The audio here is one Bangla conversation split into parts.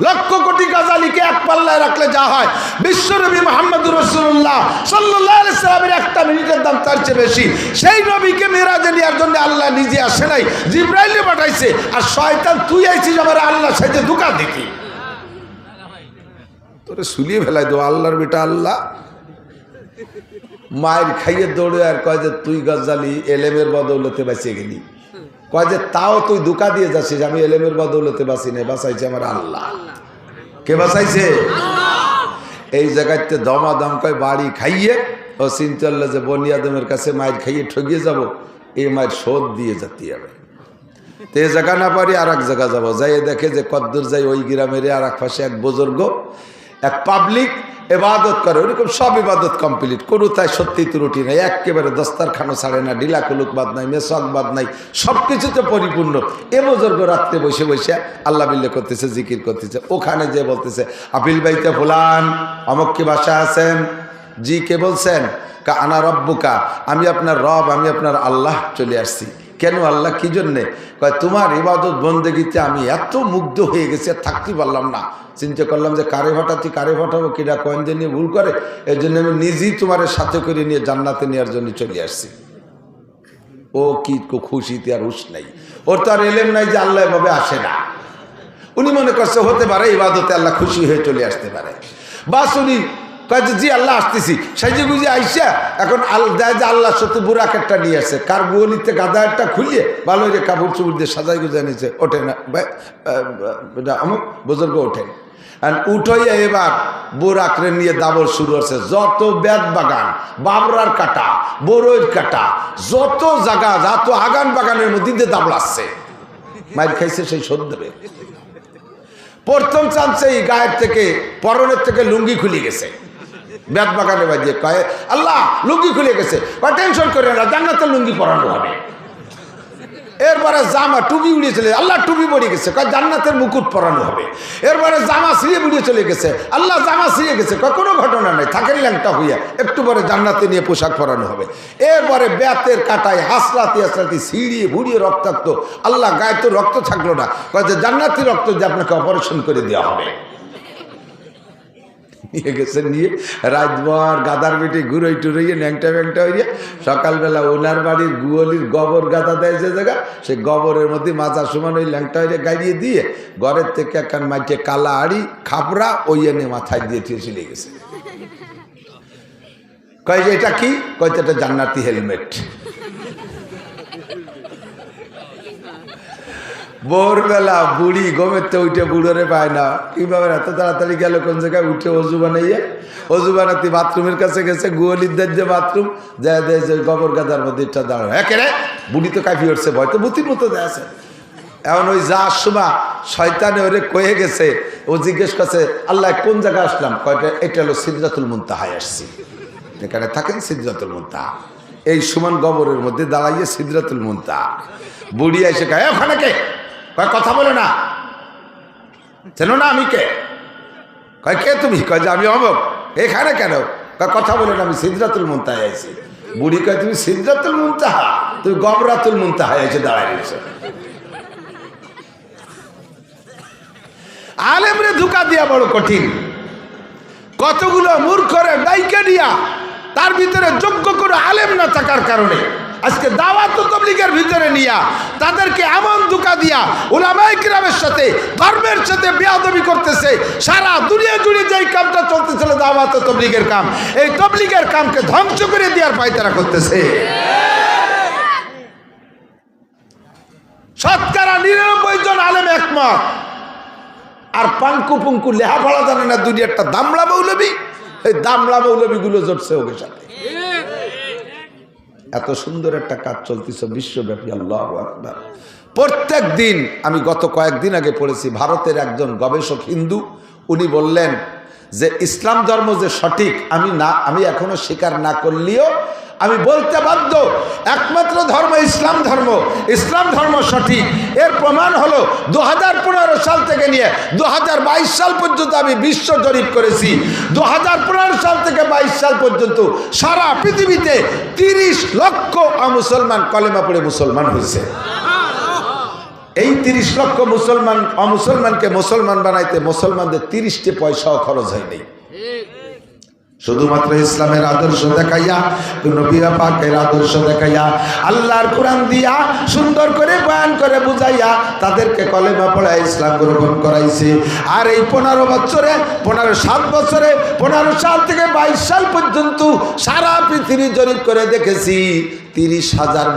লক্ষ কোটি গাজালিকে এক পাল্লায় রাখলে যা হয়, বিশ্বনবী মুহাম্মদুর রাসূলুল্লাহ সাল্লাল্লাহু আলাইহি সাল্লামের একটা মিনিটের দাম তার চেয়ে বেশি। সেই নবীকে মেরাজে নেওয়ার জন্য আল্লাহ নিজে আসে নাই, জিবরাইলকে পাঠাইছে। আর শয়তান তুই আইছিস আমার আল্লাহ সাথে ধোঁকা দেখি, তোরে সুলিয়ে ফেলাই দেবো। আল্লাহর বেটা আল্লাহ মায়ের খাইয়ে দৌড়ে আর কয় যে তুই গাজালি এলেমের বদৌলতে বাঁচিয়ে গেলি। কয় যে তাও তুই ধোঁকা দিয়ে যাচ্ছিস, আমি এলেমের বদৌলতে বাঁচি নাই, বাঁচাইছে আমার আল্লাহ। কে বাঁচাইছে? এই জায়গাতে দমাদম কয় বাড়ি খাইয়ে ও চিন্তাল্লা যে বনি আদমের কাছে মায়ের খাইয়ে ঠগিয়ে যাব, এই মায়ের শোধ দিয়ে যেতে হবে। তো এই জায়গা না পারি আর এক জায়গা যাবো, যাই দেখে যে কদ্দূর যাই ওই গ্রামের আর এক পাশে এক বুজুর্গ এক পাবলিক ইবাদত করে, ওরকম সব ইবাদত কমপ্লিট, কোনো তাই সত্যি ত্রুটি নাই, একেবারে দস্তারখানো ছাড়ে না, ডিলা কুলুক বাদ নাই, মেসক বাদ নাই, সব কিছুতে পরিপূর্ণ। এ বুজুর্গ রাত্রে বসে বসে আল্লাহ বিল্লাহ করতেছে, জিকির করতেছে। ওখানে যে বলতেছে আপিল বাইতে ফুলান অমক কি বাসা আছেন? জি, কে বলছেন? কা আনা রব্বুকা, আমি আপনার রব, আমি আপনার আল্লাহ চলে আসছি। কেন আল্লাহ? কি জন্যে? কয় তোমার ইবাদত বন্দেগীতে আমি এত মুগ্ধ হয়ে গেছি আর থাকতে পারলাম না। চিন্তা করলাম যে কারে ভাটাচ্ছি, কারে ভাটাবো, কিরা কয়েন দিয়ে নিয়ে ভুল করে, এই জন্য আমি নিজেই তোমার সাথে করে নিয়ে জান্নাতে নেওয়ার জন্য চলে আসছি। ও কি খুশিতে আর হুশ নাই, ওর তো আর এলেম নাই যে আল্লাহ এভাবে আসে না। উনি মনে করছে হতে পারে ইবাদতে আল্লাহ খুশি হয়ে চলে আসতে পারে। বাস উনি কয় যে জি আল্লাহ আসতেছি, সাইজে গুজে আইসা এখন দেয় যে আল্লাহ সত্যি বুড়াক একটা নিয়ে আসছে, কার গুয়লিতে গাদা একটা খুলিয়ে ভালো রে কাপড় চুপড় দিয়ে সাজাই গুজা নিয়েছে। ওঠে না অমুক বুজুর্গ ওঠেন, উঠাইয়া এবার বোরাকরে নিয়ে দাবর শুরু হচ্ছে। যত বেত বাগান, বাবরার কাটা, বড়ইর কাটা, যত জায়গা, যত আগান বাগানের মধ্যে দিয়ে দাবড়াচ্ছে। মাইর খাইছে সেই শোধ দেবে। প্রথম চান্সে এই গায়ের থেকে পরনের থেকে লুঙ্গি খুলে গেছে, বেত বাগানে বাজিয়ে কয়ে আল্লাহ লুঙ্গি খুলে গেছে। টেনশন করে না, জান্নাতের লুঙ্গি পরানো হবে। এরপরে জামা টুপি উড়িয়ে চলে, আল্লাহ টুপি পড়ে গেছে, কয় জান্নাতের মুকুট পরানো হবে। এরপরে জামা ছিঁড়ে উড়িয়ে চলে গেছে, আল্লাহ জামা ছিঁড়ে গেছে, কয় কোনো ঘটনা নেই, থাকেন ল্যাংটা হইয়া, একটু পরে জান্নাতে নিয়ে পোশাক পরানো হবে। এরপরে বেতের কাটায় হাসলাতি হাসলাতি ছিঁড়িয়ে ভুড়িয়ে রক্তাক্ত, আল্লাহ গায়ে তো রক্ত থাকলো না, কয় যে জান্নাতি রক্ত যে আপনাকে অপারেশন করে দেওয়া হবে। নিয়ে গেছে, নিয়ে রাতভর গাদার বেটে ঘুরোই টুরইয়ে ন্যাংটা ব্যাংটা হইয়া সকালবেলা ওনার বাড়ির গুয়লির গোবর গাদা দেয় যে জায়গা, সেই গোবরের মধ্যে মাজা সমান ওই ল্যাংটা হইয়া গাড়িয়ে দিয়ে ঘরের থেকে একখান মাইকে কালা আড়ি খাপড়া ওই এনে মাথায় দিয়ে চলে গেছে। কয় যে এটা কি? কয় এটা জান্নাতি হেলমেট। ভোরবেলা বুড়ি ঘুমেতে উঠে বুড়োরে পায় না, কিভাবে এত তাড়াতাড়ি গেল কোন জায়গায় উঠে অজু বানাইয়া, অজু বানাতে বাথরুমের কাছে গেছে, গোয়ালিদের যে বাথরুম যায় দেয় যে গোবর গাদার মধ্যে এটা দাঁড়ানো। হ্যাঁ রে বুড়ি তো কাঁপি উঠছে, ভয় তো বুতির মতো দেয় আছে। এখন ওই যাওয়ার সময় শয়তানে ওরে কয়ে গেছে, ও জিজ্ঞেস করছে আল্লাহ কোন জায়গায় আসলাম? কয়টা এটা হলো সিদরাতুল মুনতাহায় আসছি, এখানে থাকেন সিদরাতুল মুনতাহা। এই সমান গোবরের মধ্যে দাঁড়াইয়ে সিদরাতুল মুনতাহা। বুড়ি এসে কয় ওখানে কে? কয় কথা বলে না, চেনো না আমি কে? কয় কে তুমি? কয় যে আমি অমুক। এখানে কেন? কয় কথা বলে না, আমি সিদরাতুল মুনতাহায় আইছি। বুড়ি কয় তুমি সিদরাতুল মুনতাহা, তুমি গবরাতুল মুনতাহায় এসে দাঁড়ায় রয়েছে। আলেমরে ধোঁকা দিয়া বড় কঠিন। কতগুলো মূর্খরে ডাইকে দিয়া তার ভিতরে যোগ্য করে আলেম না থাকার কারণে আজকে দাওয়াত ও তাবলীগের ভিতরে নিয়া তাদেরকে এমন ধোঁকা দিয়া উলামায়ে কিরামের সাথে ধর্মের সাথে বেয়াদবি করতেছে। সারা দুনিয়া জুড়ে যেই কামটা চলতেছিল দাওয়াত ও তাবলীগের কাম, এই তাবলীগের কামকে ধ্বংস করে দেওয়ার পায়তারা করতেছে। শতকরা ৯৯ জন আলেম একমত, আর পাঙ্কু পুঙ্কু লেহাপড়া জানে না দুনিয়ারটা দামলা মৌলবী, এই দামলা মৌলবীগুলো জড়ছে ওদের সাথে। এত সুন্দর একটা কাজ চলতেছে বিশ্বব্যাপী। আল্লাহু আকবার। প্রত্যেক দিন আমি গত কয়েকদিন আগে পড়েছি, ভারতের একজন গবেষক হিন্দু, উনি বললেন যে ইসলাম ধর্ম যে সঠিক আমি এখনো স্বীকার না করলেও আমি বলতে বাধ্য, একমাত্র ধর্ম ইসলাম ধর্ম, ইসলাম ধর্ম সঠিক। এর প্রমাণ হলো 2015 সাল থেকে নিয়ে 2022 সাল পর্যন্ত আমি বিশ্ব জরিপ করেছি। 2015 সাল থেকে 22 সাল পর্যন্ত সারা পৃথিবীতে 30 লক্ষ মুসলমান কলেমা পড়ে মুসলমান হয়েছে। এই 30 লক্ষ মুসলমান অমুসলমানকে মুসলমান বানাইতে মুসলমানদের 30টি পয়সাও খরচ হয়নি। শুধুমাত্র ইসলামের আদর্শ দেখাইয়া, নবী পাকের আদর্শ দেখাইয়া, আল্লাহর কোরআন দিয়া সুন্দর করে বয়ান করে বুঝাইয়া তাদেরকে কলেমা পড়ায় ইসলাম গ্রহণ করাইছে। আর এই 15 বছরে 7 বছরে 15 সাল থেকে 22 সাল পর্যন্ত সারা পৃথিবী জরিপ করে দেখেছি 30,000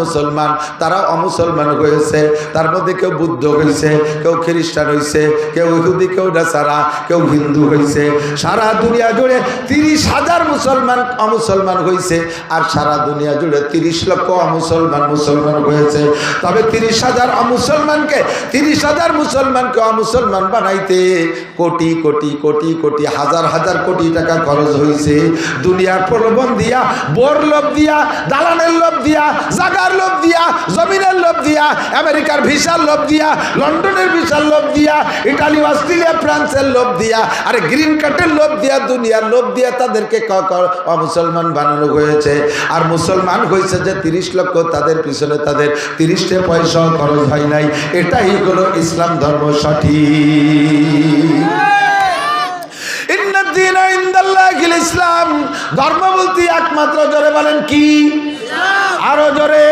মুসলমান তারা অমুসলমান হয়েছে। তার মধ্যে কেউ বুদ্ধ হয়েছে, কেউ খ্রিস্টান হয়েছে, কেউ ইহুদি, কেউ নাসারা, কেউ হিন্দু হয়েছে। সারা দুনিয়া জুড়ে 30,000 মুসলমান অমুসলমান হয়েছে। আর সারা দুনিয়া জুড়ে 30 লক্ষ মুসলমান হয়েছে। তবে 30,000 মুসলমানকে অমুসলমান বানাইতে কোটি কোটি কোটি কোটি হাজার হাজার কোটি টাকা খরচ হয়েছে। দুনিয়ার প্রলোভন দিয়া, বোর লোভ দিয়া, দালানের লোভ দিয়া, জাগার লোভ দিয়া, জমিনের লোভ দিয়া, আমেরিকার ভিসার লোভ দিয়া, লন্ডনের ভিসার লোভ দিয়া, ইটালি, অস্ট্রেলিয়া, ফ্রান্সের লোভ দিয়া, আরে গ্রিন কার্ডের লোভ দিয়া, দুনিয়ার লোভ দিয়া তাদেরকে মুসলমান বানানো হয়েছে। আর মুসলমান হয়েছে যে 30 লক্ষ, তাদের পিছনে তাদের 30টা পয়সা খরচ হয় নাই। এটাই হলো ইসলাম ধর্ম সঠিক। ইসলাম ধর্ম বলতে একমাত্র, জোরে বলেন কি? আরো জোরে।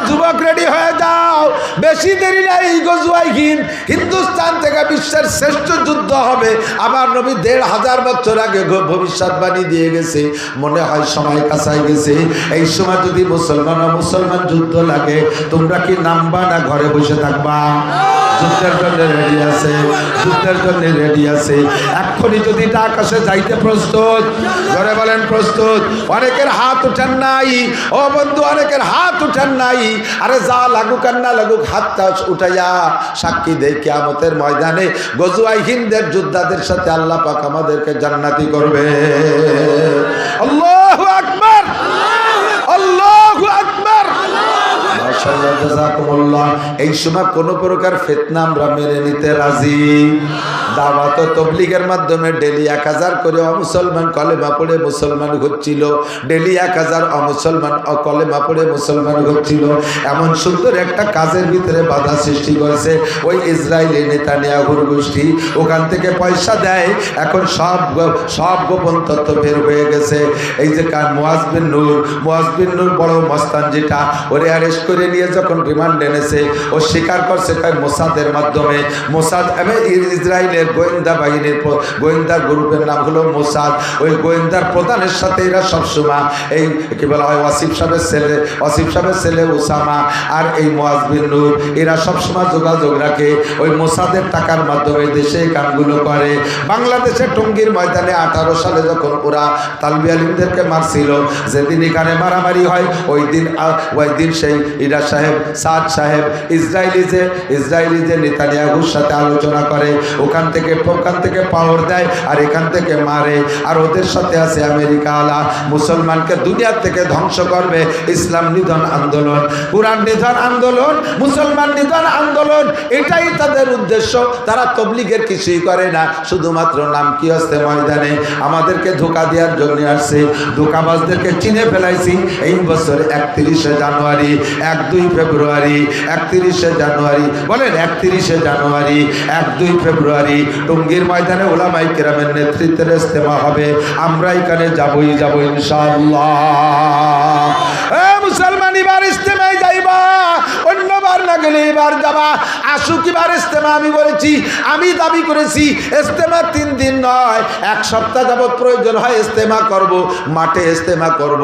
যুবক রেডি হয়ে যাও, বেশি দেরি নাই। গজওয়াই হিন্দ, হিন্দুস্তান থেকে বিশ্বের শ্রেষ্ঠ যুদ্ধ হবে। আমার নবী 1500 বছর আগে ভবিষ্যৎবাণী দিয়ে গেছে। মনে হয় সময় কাছাই গেছে। এই সময় যদি মুসলমান যুদ্ধ লাগে, তোমরা কি নামবা না ঘরে বসে থাকবা? যুদ্ধের জন্য রেডি আছে। এক্ষুনি যদি আকাশে যাইতে প্রস্তুত, ধরে বলেন প্রস্তুত। অনেকের হাত উঠেন নাই, ও বন্ধু, অনেকের হাত উঠেন নাই। আরে যা লাগুক আর না লাগুক, হাতটা উঠাইয়া সাক্ষী দেই কিয়ামতের ময়দানে গজওয়াই হিন্দের যোদ্ধাদের সাথে আল্লাহ পাক আমাদেরকে জান্নাতি করবে। আল্লাহু আকবার, আল্লাহু আকবার। মাশাআল্লাহ, জাযাকুমুল্লাহ। এই সময় কোন প্রকার ফিতনা আমরা মেনে নিতে রাজি। দাওয়াত ও তাবলীগের মাধ্যমে ডেলি 1000 করে অমুসলমান কলেমা পড়ে মুসলমান হচ্ছিল। ডেলি 1000 অমুসলমান কলেমা পড়ে মুসলমান হচ্ছিল। এমন সুন্দর একটা কাজের ভিতরে বাধা সৃষ্টি করেছে ওই ইসরায়েলি নেতানিয়াহুর গোষ্ঠী। ওখান থেকে পয়সা দেয়। এখন সব গোপন তথ্য বের হয়ে গেছে। এই যে মুয়াজ বিন নূর বড় মস্তান, যেটা ওরে অ্যারেস্ট করে নিয়ে যখন রিমান্ড এনেছে, ও স্বীকার করছে মোসাদের মাধ্যমে। মোসাদ ইসরায়েলের গোয়েন্দা বাহিনীর গোয়েন্দা গ্রুপের নাম হলো মোসাদ। ওই গোয়েন্দার প্রধানের সাথে এরা সবসময় এই কি বলা হয়, ওয়াসিফ সাহেবের ছেলে ওসামা আর এই মুয়াজ বিন নূর, এরা সবসময় যোগাযোগ রাখে। ওই মোসাদের টাকার মাধ্যমে দেশে কামগুলো করে। বাংলাদেশে টঙ্গীর ময়দানে 18 সালে যখন ওরা তালবি আলিমদেরকে মারছিল, যেদিন এখানে মারামারি হয়, ওই দিন সেই ইরা সাহেব, সাদ সাহেব ইসরায়েলি যে নেতানিয়াহুর সাথে আলোচনা করে, ওখান থেকে পাওয়ার দেয় আর এখান থেকে মারে। আর ওদের সাথে আছে আমেরিকা আলা। মুসলমানকে দুনিয়া থেকে ধ্বংস করবে। ইসলাম নিধন আন্দোলন, কুরআন নিধন আন্দোলন, মুসলমান নিধন আন্দোলন, এটাই তাদের উদ্দেশ্য। তারা তাবলীগের কিছুই করে না, শুধুমাত্র নাম কি আসছে ময়দানে আমাদেরকে ধোঁকা দেওয়ার জন্য আসছে। ধোঁকাবাজদেরকে চিনে ফেলাইছি এই বছর 31শে জানুয়ারি, 1-2 ফেব্রুয়ারি, 31শে জানুয়ারি, বলেন 31শে জানুয়ারি, 1-2 ফেব্রুয়ারি টঙ্গীর ময়দানে উলামায়ে কেরামের নেতৃত্বে ইজতেমা হবে। আমরা এখানে যাবই ইনশাআল্লাহ। মুসলমান এবার ইজতেমায় যাইবা, অন্যবার না গেলে এবার যাবা। আশুক এবার ইজতেমা আমি বলেছি, আমি দাবি করেছি ইজতেমা 3 দিন নয়, 1 সপ্তাহ যাবত প্রয়োজন হয় ইজতেমা করব, মাঠে ইজতেমা করব।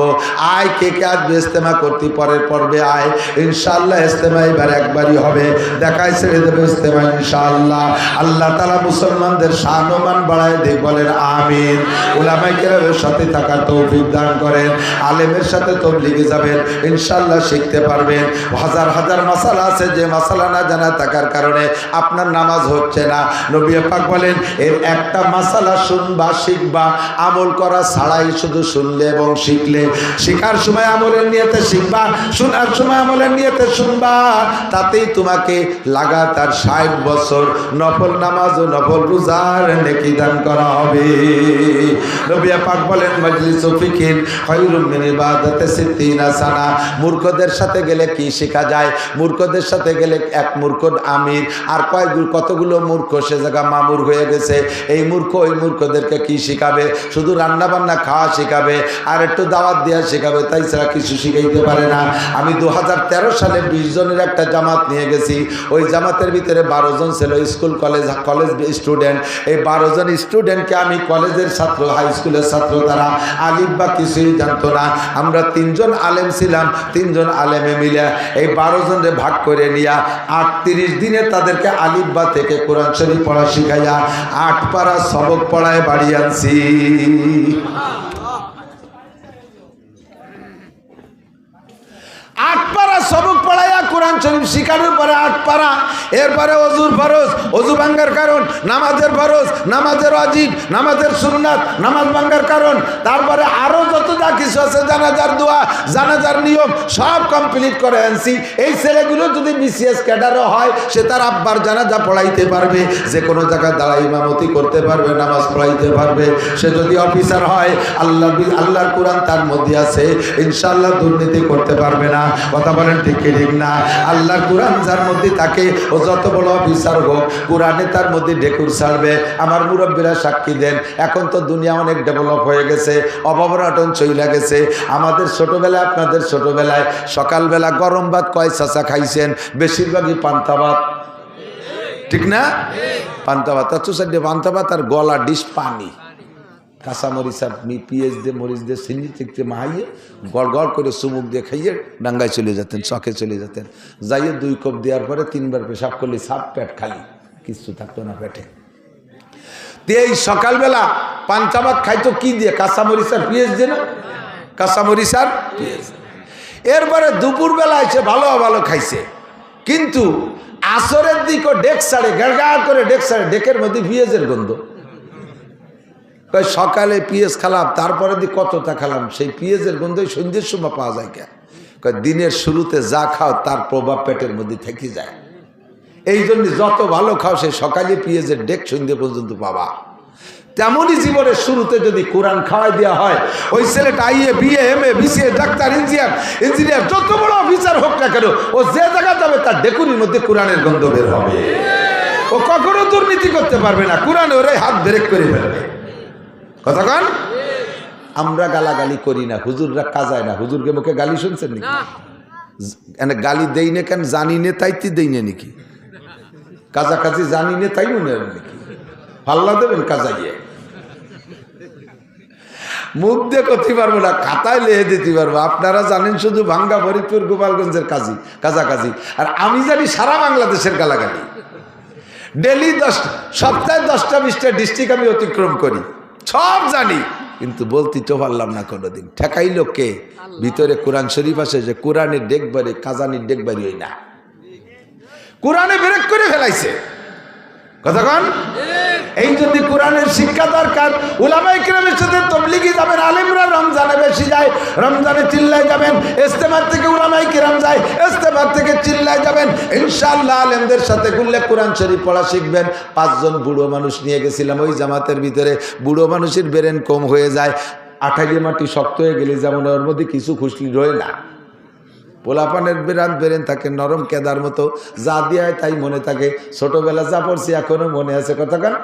আয় কে আসবে ইজতেমা করতে, পরের পর্বে আয়। ইনশাআল্লাহ ইজতেমা এবার একবারই হবে, দেখায় ছেড়ে দেবে ইজতেমা ইনশাআল্লাহ। আল্লাহ তাআলা মুসলমানদের শান ও মান বাড়ায় দেখ, বলেন আমিন। উলামায়ে কেরামের সাথে থাকার তৌফিক দান করেন। আলেমের সাথে তাবলীগে যাবেন, ইনশাআল্লাহ শিখতে পারবেন। হাজার হাজার মাসালা আছে, যে মাসালা না জানা থাকার কারণে আপনার নামাজ হচ্ছে না। নবী পাক বলেন এর একটা মাসালা শুনবা, শিখবা, আমল করা ছাড়াই শুধু শুনলে এবং শিখলে, শিখার সময় আমলের নিয়তে শিখবা, শোনার সময় আমলের নিয়তে শুনবা, তাতেই তোমাকে লাগাতার 60 বছর নফল নামাজ ও নফল রোজার নেকি দান করা হবে। নবী পাক বলেন মাজলিসু ফিকির খায়রুম মিন ইবাদাতি 60 সানা। মূর্খদের সাথে গেলে কি শেখা যায়? মূর্খদের সাথে গেলে এক মূর্খ আমির আর কতগুলো মূর্খ সে জায়গা মামুর হয়ে গেছে। এই মূর্খ ওই মূর্খদেরকে কি শিখাবে? শুধু রান্না বান্না খাওয়া শিখাবে আর একটু দাওয়াত দেওয়া শিখাবে, তাই ছাড়া কিছু শিখাইতে পারে না। আমি 2013 সালে 20 জনের একটা জামাত নিয়ে গেছি। ওই জামাতের ভিতরে 12 জন ছিল স্কুল কলেজ স্টুডেন্ট। এই 12 জন স্টুডেন্টকে আমি কলেজের ছাত্র, হাই স্কুলের ছাত্র, তারা আলিফ বা কিছুই জানতো না। আমরা 3 জন আলেম ছিলাম, 3 জন আলেমে মিলে এই 12 জনের ভাগ করে নিয়া 38 দিনে তাদেরকে আলিফ বা থেকে কোরআন শরীফ পড়া শিখাইয়া 8 পারা সবক পড়ায় বাড়ি আনছি। 8 পারা সবক পড়াইয়া কোরআন শরীফ শিখানোর পরে 8 পারা, এরপরে অজুর ফরজ, অজু ভাঙ্গার কারণ, নামাজের ফরজ, নামাজের ওয়াজিব, নামাজের সুন্নাত, নামাজ ভাঙ্গার কারণ, তারপরে আরো যত যা কিছু আছে, জানাজার দোয়া, জানাজার নিয়ম সব কমপ্লিট করে আনছি। এই ছেলেগুলো যদি বিসিএস ক্যাডারও হয়, সে তার আব্বার জানাজা পড়াইতে পারবে, যে কোনো জায়গায় দাঁড়ায় ইমামতি করতে পারবে, নামাজ পড়াইতে পারবে। সে যদি অফিসার হয়, আল্লাহর কোরআন তার মধ্যে আছে, ইনশাআল্লাহ দুর্নীতি করতে পারবে না। কথা বলেন ঠিক কি ঠিক না? আল্লাহর কোরআন যার মধ্যে থাকে, ও যত বড় অফিসার হোক, কোরআনে তার মধ্যে ঢেকুর ছাড়বে। আমার মুরব্বীরা সাক্ষী দেন, এখন তো দুনিয়া অনেক ডেভেলপ হয়ে গেছে, অভাবনাটন চলে গেছে। আমাদের ছোটবেলায়, আপনাদের ছোটবেলায় সকালবেলা গরম ভাত কয় চাচা খাইছেন? বেশিরভাগই পান্তা ভাত, ঠিক না? পান্তা ভাত, পান্তা ভাত আর গলা ডিশ পানি, কাঁচা মরিচ আর পিঁয়াজ দিয়ে, মরিচ দিয়ে, চিনি চিকতে মাহাইয়ে গড় গড় করে চুমুক দিয়ে খাইয়ে ডাঙ্গায় চলে যেতেন, চকে চলে যেতেন। যাইয়ে 2 কাপ দেওয়ার পরে 3 বার পেশাব করলে সাপ পেট খালি, কিছু থাকতো না পেটে। এই সকালবেলা পান্তা ভাত খাইতো কি দিয়ে? কাঁচা মরিচ আর পেঁয়াজ দিয়ে না? কাঁচা মরিচ আর পেঁয়াজ। এরপরে দুপুরবেলা এসে ভালো ভালো খাইছে, কিন্তু আসরের দিকও ডেক সাড়ে গড়গা করে ডেক সাড়ে, ডেকের মধ্যে পেঁয়াজের গন্ধ। সকালে পেঁয়াজ খালাম, তারপরে দিয়ে কতটা খালাম, সেই পেঁয়াজের গন্ধই সন্ধ্যের সময় পাওয়া যায় কেন? দিনের শুরুতে যা খাও তার প্রভাব পেটের মধ্যে থেকে যায়। এই জন্য যত ভালো খাও, সেই সকালে পেঁয়াজের ডেক সন্ধ্যে পর্যন্ত পাবা। তেমনই জীবনের শুরুতে যদি কোরআন খাওয়াই দেওয়া হয়, ওই ছেলেটা আইএ, বিএ, এমএ, বিসিএ, ডাক্তার, ইঞ্জিনিয়ার যত বড় অফিসার হোক না কেন, ও যে জায়গা যাবে তার ডেকুরির মধ্যে কোরআনের গন্ধ বের হবে। ও কখনো দুর্নীতি করতে পারবে না, কোরআন ওরে হাত ব্রেক করে ফেলবে। কথা কন? আমরা গালাগালি করি না, হুজুররা কাজায় না। হুজুরকে মুখে গালি শুনছেন নাকি? গালি দেই না কেন? জানি নে তাইতে দেই না নাকি? কাজাকাজি জানি নে তাই মনে হয় নাকি? পাল্লা দেবেন কাজাইয়ে? মুখ দিয়ে করতে পারবো না, খাতায় লেহে দিতে পারবো। আপনারা জানেন শুধু ভাঙ্গা, ফরিদপুর, গোপালগঞ্জের কাজাকাজি, আর আমি জানি সারা বাংলাদেশের গালাগালি। ডেলি সপ্তাহে 10টা-20টা ডিস্ট্রিক্ট আমি অতিক্রম করি, সব জানি, কিন্তু বলতে তো পারলাম না কোনোদিন। ঠেকাইল কে? ভিতরে কোরআন শরীফ আছে, যে কোরআনের ডেকবারি, কাজানির ডেকবারি হই না, কোরআনে ব্রেক করে ফেলাইছে। কথা কন? এই জন্য কোরআনের শিক্ষা দরকার। উলামায়ে কেরামের সাথে তবলিগি যাবেন, আলেমরা রমজানে বেশি যায়, রমজানে চিল্লায় যাবেন। ইস্তেমার থেকে উলামায়ে কেরাম যায়, ইস্তেমার থেকে চিল্লায় যাবেন। ইনশাআল্লাহ আলেমদের সাথে ঘুরলে কোরআন শরীফ পড়া শিখবেন। 5 জন বুড়ো মানুষ নিয়ে গেছিলাম ওই জামাতের ভিতরে। বুড়ো মানুষের ব্রেন কম হয়ে যায়, আঠাইয়ে মাটি শক্ত হয়ে গেলে যেমন ওর মধ্যে কিছু খুশলি রয়ে না। পোলাপানের বেরেন থাকে নরম কেদার মতো, যা দিয়ে তাই মনে থাকে। ছোটবেলা যা পড়ছি এখনো মনে আছে। কথা কান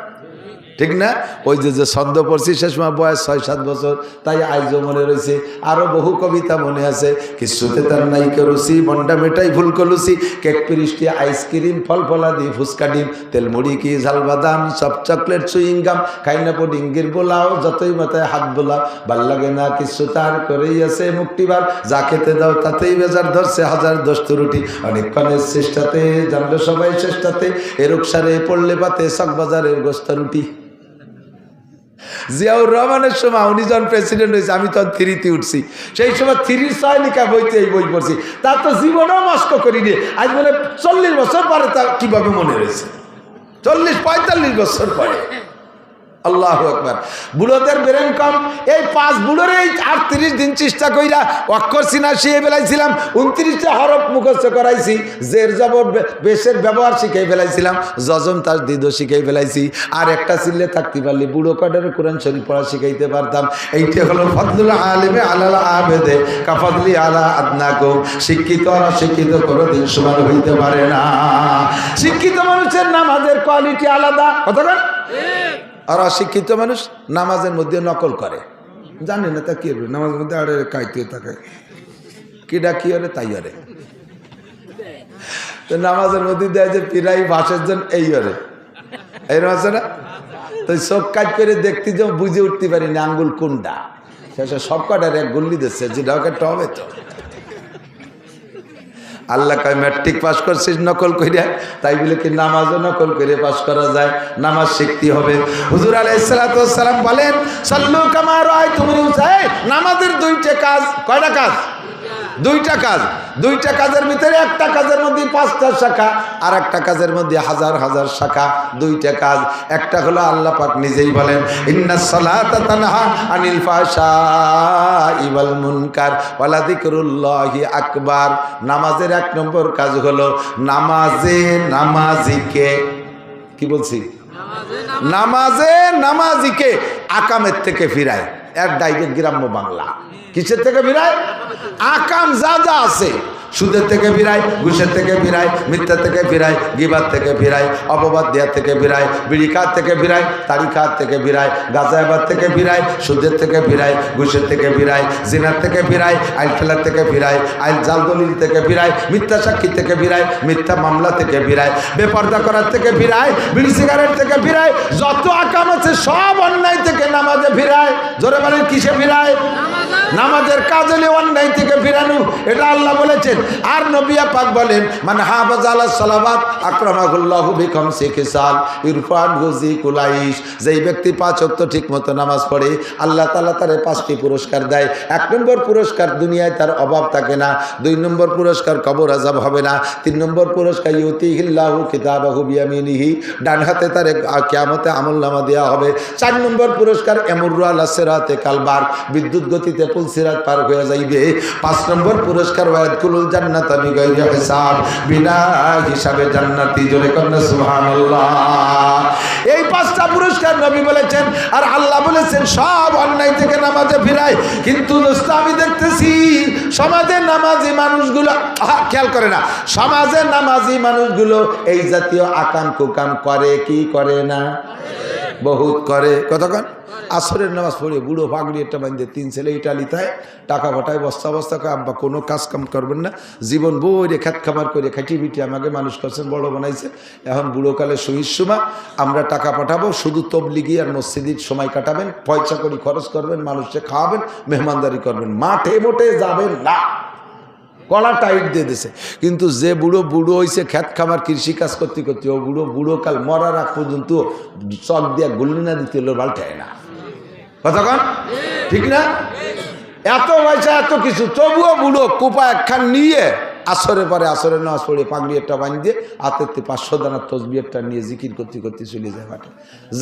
ঠিক না? ওই যে ছন্দ পড়ছি সে সময় বয়স 6-7 বছর, তাই আইজও মনে রয়েছে। আরো বহু কবিতা মনে আছে। কিছুতে তার নাই কেরুসি, মন্ডা মেটাই ফুল কলুসি, কেক পিরিষ্টি, আইসক্রিম, ফল ফলাদি, ফুচকা ডিম, তেল মুড়ি কি ঝাল বাদাম, সব চকলেট সুইংগাম, খাইনা পুডিঙ্গির বোলাও, যতই মাথায় হাত বোলাও, ভাল লাগে না কিছু তার করেই আছে মুক্তিবার, যা খেতে দাও তাতেই বেজার ধরছে, হাজার দোস্ত রুটি, অনেকক্ষণের চেষ্টাতে জানলো সবাই চেষ্টাতে, এরকসারে পড়লে পাতে চকবাজারের গোস্তা রুটি। জিয়াউর রহমানের সময় উনি যখন প্রেসিডেন্ট হয়েছে আমি তখন 3-তে উঠছি, সেই সময় 3-র 6 লিখা বইতে এই বই পড়ছি, তার তো জীবনেও নষ্ট করিনি। আজ বলে 40 বছর পরে তা কিভাবে মনে রয়েছে, 40-45 বছর পরে। আল্লাহু আকবার। বুড়োদের ব্রেন কম, এই 5 বুড়োর এই 38 দিন চেষ্টা কইরা অক্ষর চিনা শিখে ফেলাইছিলাম, 29টা হরফ মুখস্থ করাইছি, জের জবর বেশের ব্যবহার শিখে ফেলাইছিলাম, জজম তার দিদ শিখে ফেলাইছি, আর একটা চিল্লে থাকতে পারলে বুড়ো কটার কোরআন শরীফ পড়া শিখাইতে পারতাম। এইটা হলো ফজলুল আলিমে আলাল আবেদে কাফাদলি আলা আদনাকুম। শিক্ষিত আর অশিক্ষিত কোনোদিন সমান হইতে পারে না। শিক্ষিত মানুষের নামাজের কোয়ালিটি আলাদা, কতক্ষণ, আর অশিক্ষিত মানুষ নামাজের মধ্যে নকল করে, জানে না তা কি হবে, নামাজের মধ্যে আরে কাইতে থাকে, কিডা কি আরে তাই আরে, তো নামাজের মধ্যে দেয় যে পিরাই ভাষের জন্য এই আরে এরকম আছে না, তো সব কাজ করে দেখতে যে বুঝে উঠতে পারি না আঙ্গুল কোনটা, শেষে সব কটার এক গুল্লি দিচ্ছে, যেটা ওকে টবে তো। আল্লাহ কয় ম্যাট্রিক পাস করছিস নকল কইরা, তাই বলে কি নামাজও নকল করে পাস করা যায়? নামাজ শিখতে হবে। হুজুর আলাইহিস সালাতু ওয়াস সালাম বলেন সাল্লু কামা রাআইতুমুনি উসাল্লি। নামাজের 2টা কাজ, কয়টা কাজ? 2টা কাজ। 2টা কাজের ভিতরে একটা কাজের মধ্যে 5টা শাখা, আর একটা কাজের মধ্যে হাজার হাজার শাখা। 2টা কাজ, একটা হলো আল্লাহ পাক নিজেই বলেন ইন্নাস সালাতা তানহা আনিল ফাহশাই ওয়াল মুনকার ওয়ালা যিকরুল্লাহি আকবার। নামাজের 1 নম্বর কাজ হলো নামাজে নামাজিকে, কি বলছি, নামাজে নামাজিকে আকামের থেকে ফিরায়। এক ডাইরেক্ট গ্রাম্য বাংলা, কিসের থেকে ফিরায়? আকাম যা যা আছে, সুদের থেকে ফিরায়, ঘুষের থেকে ফিরায়, মিথ্যা থেকে ফিরায়, গিবাত থেকে ফিরায়, অপবাদ দেওয়া থেকে ফিরায়, বিড়ি খাত থেকে ফিরায়, তারি খাত থেকে ফিরায়, গাঁজাবাদ থেকে ফিরায়, সুদের থেকে ফিরায়, ঘুষের থেকে ফিরায়, জিনার থেকে ফিরায়, আইল খেলার থেকে ফিরায়, আইল জাল দলিল থেকে ফিরায়, মিথ্যা সাক্ষী থেকে ফিরায়, মিথ্যা মামলা থেকে ফিরায়, বেপর্দা করার থেকে ফিরায়, বিড়ি সিগারেট থেকে ফিরায়, যত আকাম আছে সব অন্যায় থেকে নামাজে ফিরায়। জোরে বলেন কিসে ফিরায়? নামাজের কাজ হলে অন্যায় থেকে ফিরানো, এটা আল্লাহ বলেছেন। আর নবী পাক বলেন মান হাফাযা আলা সালাওয়াত আকরামাহুল্লাহু বিখামসি খিসাল ইরফানহু যিকুলাইশ। যেই ব্যক্তি 5 ওয়াক্ত ঠিকমতো নামাজ পড়ে আল্লাহ তাআলা তারে 5টি পুরস্কার দেয়। 1 নম্বর পুরস্কার দুনিয়ায় তার অভাব থাকে না, 2 নম্বর পুরস্কার কবর আযাব হবে না, 3 নম্বর পুরস্কার ইউতিহিল্লাহু কিতাবাহু বিয়ামিনিহি, ডান হাতে তারে কিয়ামতে আমলনামা দেওয়া হবে। 4 নম্বর পুরস্কার ইয়ামুরু আলা সিরাতে কালবার, বিদ্যুৎ গতিতে পুল সিরাত পার হয়ে যাইবে। 5 নম্বর পুরস্কার ওয়ায়াদকুলুল জান্নাতা বিগাইরি হিসাব, বিনা হিসাবে জান্নাতি। জোরে কন্না সুবহানাল্লাহ। এই 5টা পুরস্কার নবী বলেছেন, আর আল্লাহ বলেছেন সব অন্যায় থেকে নামাজে ফিরায়। কিন্তু দোস্ত আমি দেখতেছি সমাজের নামাজি মানুষগুলো খেয়াল করে না, সমাজের নামাজি মানুষগুলো এই জাতীয় আকাম কুকাম করে কি করে না? বহুত করে। কতক্ষণ আসরের নামাজ পড়ে বুড়ো পাগড়ি একটা বান্ধে 3 ছেলে ইটালিতায় টাকা পাঠায় বস্তা বস্তা, আব্বা কোনো কাজ কাম করবেন না, জীবন বইরে খাত খাবার করে খাটি পিটি আমাকে মানুষ করছেন, বড় বানাইছে, এখন বুড়োকালে শহীদ সময় আমরা টাকা পাঠাবো, শুধু তবলিগি আর মসজিদের সময় কাটাবেন, পয়সা করে খরচ করবেন, মানুষকে খাওয়াবেন, মেহমানদারি করবেন, মাঠে মোটে যাবেন না। কলা টাইট দিয়ে দিছে। কিন্তু যে বুড়ো বুড়ো হয়েছে খ্যাত খামার কৃষি কাজ করতে করতে, ও বুড়ো বুড়ো কাল মরার আগ পর্যন্ত চক দিয়া গুল্লি না দিতে হলো পাল্টায় না। কতক্ষণ ঠিক না? এত পয়সা এত কিছু, তবুও বুড়ো কুপা একখান নিয়ে আসরের পরে আসরের নামাজ পড়ে পাগড়ি একটা বাঁধিয়ে হাতের 500 দানার তসবি একটা নিয়ে জিকির করতে করতে চলে যায় মাঠে।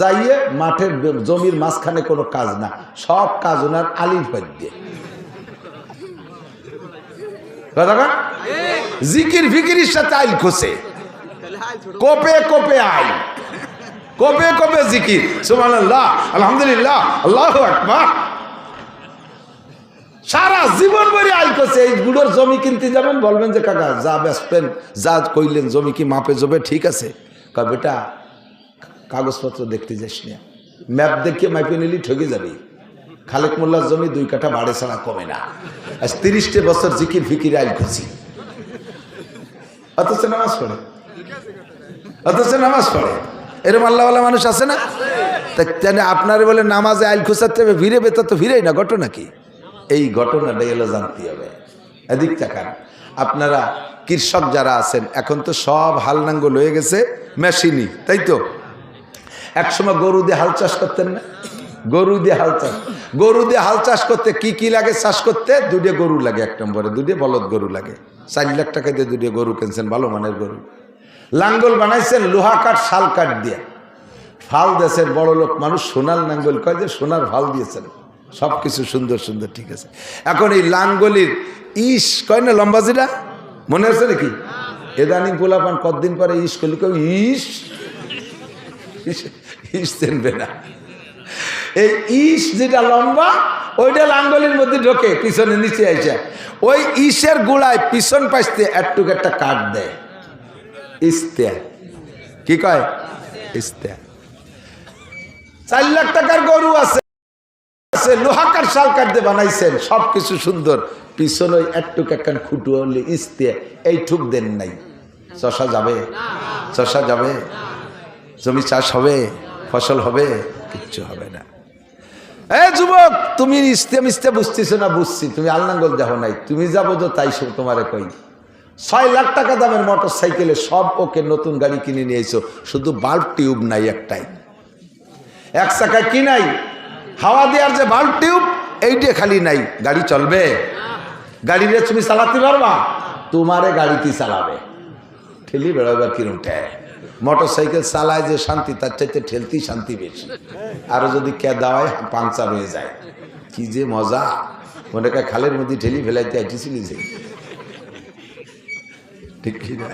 যাইয়ে মাঠের জমির মাঝখানে কোনো কাজ না, সব কাজ ওনার আলির পথ দিয়ে। জিকির ফিকিরির সাথে আইল খোসে, কোপে কোপে আইল, কোপে কোপে জিকির, সুবহানাল্লাহ, আলহামদুলিল্লাহ, আল্লাহু আকবার। সারা জীবন ভরে আইল করছে। এই বুড়োর জমি কিনতে যাবেন, বলবেন যে কাকা যা বেচবেন, যা কইলেন জমি কি মাপে জবে ঠিক আছে? কয় বেটা কাগজপত্র দেখতে যাস না, ম্যাপ দেখিয়ে মাপে নিলি ঠকে যাবি। খালেক মোল্লার জমি 2 কাঠা বাড়ে ছাড়া কমে না। আজ 30 বছর জিকির ফিকির আইল খুঁজি, অথচ নামাজ পড়ে, অথচ নামাজ পড়ে। এরকম আল্লাহওয়ালা মানুষ আছে না? তাই আপনার বলে নামাজে আইল খুঁজাতে হবে, ভিড়ে বেতা তো ভিড়েই না, ঘটনা কি? এই ঘটনাটাই এলো জানতে হবে। এদিক তাকান, আপনারা কৃষক যারা আছেন এখন তো সব হাল নাঙ্গল হয়ে গেছে মেশিনই, তাই তো? একসময় গরু দিয়ে হাল চাষ করতেন না, গরু দিয়ে হাল চাষ, গরু দিয়ে হাল চাষ করতে কি কি লাগে? চাষ করতে দুটো গরু লাগে, 1 নম্বরে দুটো বলদ গরু লাগে। 4 লাখ টাকা দিয়ে দুটো গরু কিনছেন, ভালো মানের গরু। লাঙ্গল বানাইছেন লোহা কাঠ শাল কাঠ দিয়ে। ফাল দেশের বড় লোক মানুষ সোনার লাঙ্গল কয় যে সোনার ফাল দিয়েছেন, সব কিছু সুন্দর সুন্দর, ঠিক আছে। এখন এই লাঙ্গলির ইস কয় না লম্বাজিরা, মনে আছে নাকি? এদানি গোলাপান কতদিন পরে ইস করলি, কেউ ইস ইস চেনবে না। এই ইস যেটা লম্বা ওইটা লাঙ্গলির মধ্যে ঢোকে পিছনে নিচে আইসা, ওই ইসের গোড়ায় পিছন পাশতে একটুক একটা কাঠ দেয়, ইস্তে, কি কয়? ইস্তে। 4 লাখ টাকার গরু আছে, লোহা কাঠ শাল কাঠ দিয়ে বানাইছেন, সবকিছু সুন্দর। পিছনে ওই একটুক একখান খুঁটু হলে ইস্তে, এই ঠুক দেন নাই, চষা যাবে? চষা যাবে? জমি চাষ হবে? ফসল হবে? কিচ্ছু হবে না। এ যুবক, তুমি ইস্তে মিস্তে বুঝতেছো না? বুঝছি, তুমি আলনাঙ্গল দেখো নাই, তুমি যাবো তো তাই সব তোমারে কই। 6 লাখ টাকা দামের মোটর সাইকেলে সব ওকে নতুন গাড়ি কিনে নিয়েছো, শুধু বাল্ব টিউব নাই একটাই, 1 চাকায় কি নাই? হাওয়া দেওয়ার যে বাল্ব টিউব, এইটা খালি নাই। গাড়ি চলবে? গাড়িরে তুমি চালাতে পারবা? তোমারে গাড়িতে চালাবে, ঠেলি বেড়াবার কিরমটা। মোটর সাইকেল চালায় যে শান্তি, তার চাইতে ঠেলতেই শান্তি বেশি। আরো যদি কেদা হয় পাংচার হয়ে যায়, কি যে মজা। মনে হয় খালের মধ্যে ঠেলি ফেলাইতে আইতেছিলি যে, ঠিক কি না?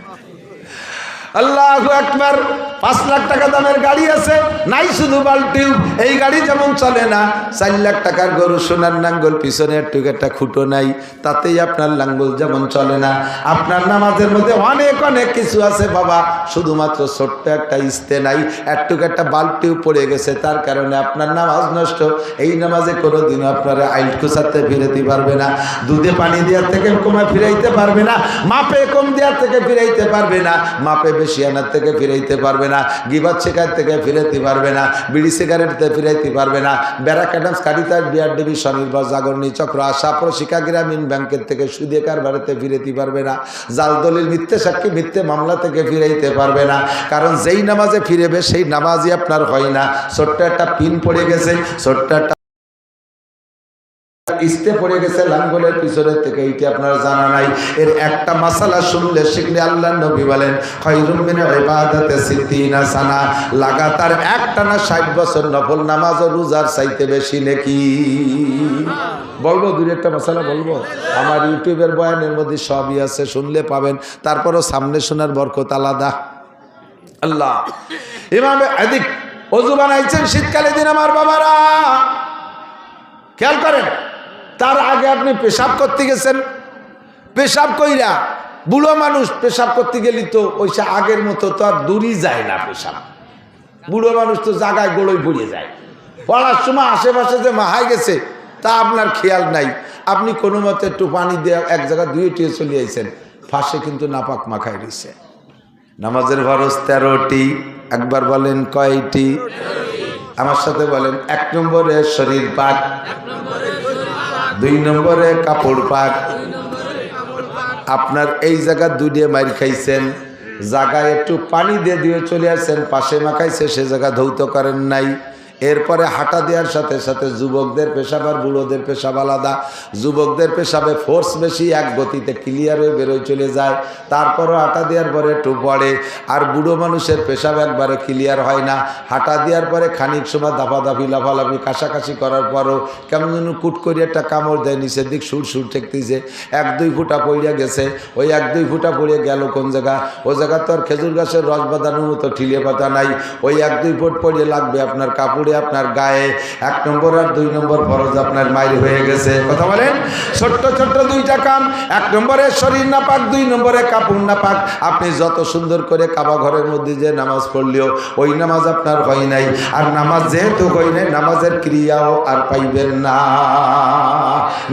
আল্লাহু আকবার। 5 লাখ টাকা দামের গাড়ি আছে, নাই শুধু বাল্টিউ। এই গাড়ি যেমন চলে না, 4 লাখ টাকার গরু সোনার লাঙ্গল, পিছনে একটু একটা খুঁটো নাই, তাতেই আপনার লাঙ্গল যেমন চলে না। আপনার নামাজের মধ্যে অনেক অনেক কিছু আছে বাবা, শুধুমাত্র ছোট্ট একটা ইস্তে নাই, একটু একটা বাল্টিউ পড়ে গেছে, তার কারণে আপনার নামাজ নষ্ট। এই নামাজে কোনোদিনও আপনারা আইল কুচাতে ফিরাইতে পারবে না, দুধে পানি দেওয়ার থেকে কমে ফিরাইতে পারবে না, মাপে কম দেওয়ার থেকে ফিরাইতে পারবে না, মাপে বেশি আনার থেকে ফিরাইতে পারবে না, গিবাত শেখার থেকে ফিরাইতে পারবে না, বিড়ি সিগারেট থেকে ফিরাইতে পারবে না, ব্যারাকাডামস কারিতার বিআরডিবি স্বনির্ভর জাগরণী চক্র আশা প্রশিকা গ্রামীণ ব্যাংকের থেকে সুদে কারবারেতে ফিরাইতে পারবে না, জাল দলিল মিথ্যে সাক্ষী মিথ্যে মামলা থেকে ফিরাইতে পারবে না। কারণ যেই নামাজে ফিরেবে সেই নামাজই আপনার হয় না। ছোট্ট একটা পিন পড়ে গেছে, ছোট্ট একটা ইস্তে পড়ে গেছে লাঙ্গলের পিছনের থেকে, এইটা আপনার জানা নাই। এর একটা মাসালা শুনলে শিখলে আল্লাহর নবী বলেন খায়রুম মিন ইবাদাতি সিদ্দিনা সানা, লাগাতার একটানা 60 বছর নফল নামাজ ও রোজার চাইতে বেশি নেকি। বলবো দুই একটা মাসালা বলবো, আমার ইউটিউবের বয়ানের মধ্যে সবই আছে, শুনলে পাবেন। তারপরও সামনে শোনার বরকত আলাদা। আল্লাহ ইমামে আদিক ওযু বানাইছেন শীতকালে দিন আমার বাবারা, খেয়াল করেন। তার আগে আপনি পেশাব করতে গেছেন, পেশাব কইরা বুড়ো মানুষ পেশাব করতে গেলি তো ওইসা আগের মতো তো আর দূরই যায় না পেশাব। বুড়ো মানুষ তো জায়গায় গোড়ই পড়িয়ে যায়, পড়ার সময় আশেপাশে যে মাহাই গেছে তা আপনার খেয়াল নাই। আপনি কোনো মতে একটু পানি দিয়ে এক জায়গায় ধুয়ে টুয়ে চলে আইছেন, ফাঁসে কিন্তু নাপাক মাখাই রয়েছে। নামাজের ফরজ 13টি, একবার বলেন কয়টি? আমার সাথে বলেন। 1 নম্বরে শরীর পাক, 2 নম্বরে কাপড় পাক। আপনার এই জায়গা দুইয়ে মাইর খাইছেন, জায়গায় একটু পানি দিয়ে দিয়ে চলে আসছেন, পাশে মাখাইছে, সে জায়গা ধৌত করেন নাই। এরপরে হাঁটা দেওয়ার সাথে সাথে যুবকদের পেশাব আর বুড়োদের পেশাব আলাদা। যুবকদের পেশাবে ফোর্স বেশি, এক গতিতে ক্লিয়ার হয়ে বেরোয় চলে যায়, তারপরও হাঁটা দেওয়ার পরে একটু পড়ে। আর বুড়ো মানুষের পেশাব একবারে ক্লিয়ার হয় না, হাঁটা দেওয়ার পরে খানিক সময় দাফাদাফি লাফালাফি কাশাকাশি করার পরও কেমন যেন কুট করে একটা কামড় দেয়, নিচের দিক সুর সুর ঠেকতেছে, 1-2 ফুটা পড়িয়া গেছে। ওই 1-2 ফুটা পড়িয়ে গেল কোন জায়গা? ও জায়গা তো আর খেজুর গাছের রস বাঁধানোর মতো ঠিলে পাতা নাই। ওই 1-2 ফুট পড়িয়ে লাগবে আপনার কাপড়ে, আপনার গায়ে। 1 নম্বর আর 2 নম্বর ফরজ আপনার মাইর হয়ে গেছে। কথা বলেন। ছোট্ট ছোট্ট 2টা কাম, 1 নম্বরে শরীর নাপাক, 2 নম্বরে কাপড় নাপাক। আপনি যত সুন্দর করে কাবা ঘরের মধ্যে যে নামাজ পড়লেও ওই নামাজ আপনার হয় নাই। আর নামাজ যেহেতু হয় নাই, নামাজের ক্রিয়াও আর পাইবেন না।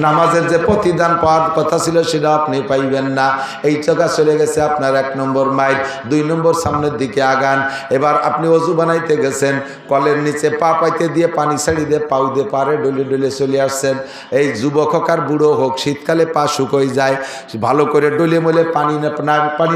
নামাজের যে প্রতিদান পাওয়ার কথা ছিল সেটা আপনি পাইবেন না। এই জায়গা চলে গেছে আপনার 1 নম্বর মাইর। 2 নম্বর সামনের দিকে আগান। এবার আপনি ওযু বানাইতে গেছেন, কলের নিচে পা পা পাইতে দিয়ে পানি ছাড়ি দিয়ে পাউ দিয়ে পারে ডলে ডলে চলে আসছেন। এই যুবক হোক আর বুড়ো হোক, শীতকালে পা শুকোয় যায়, ভালো করে ডলে মলে পানি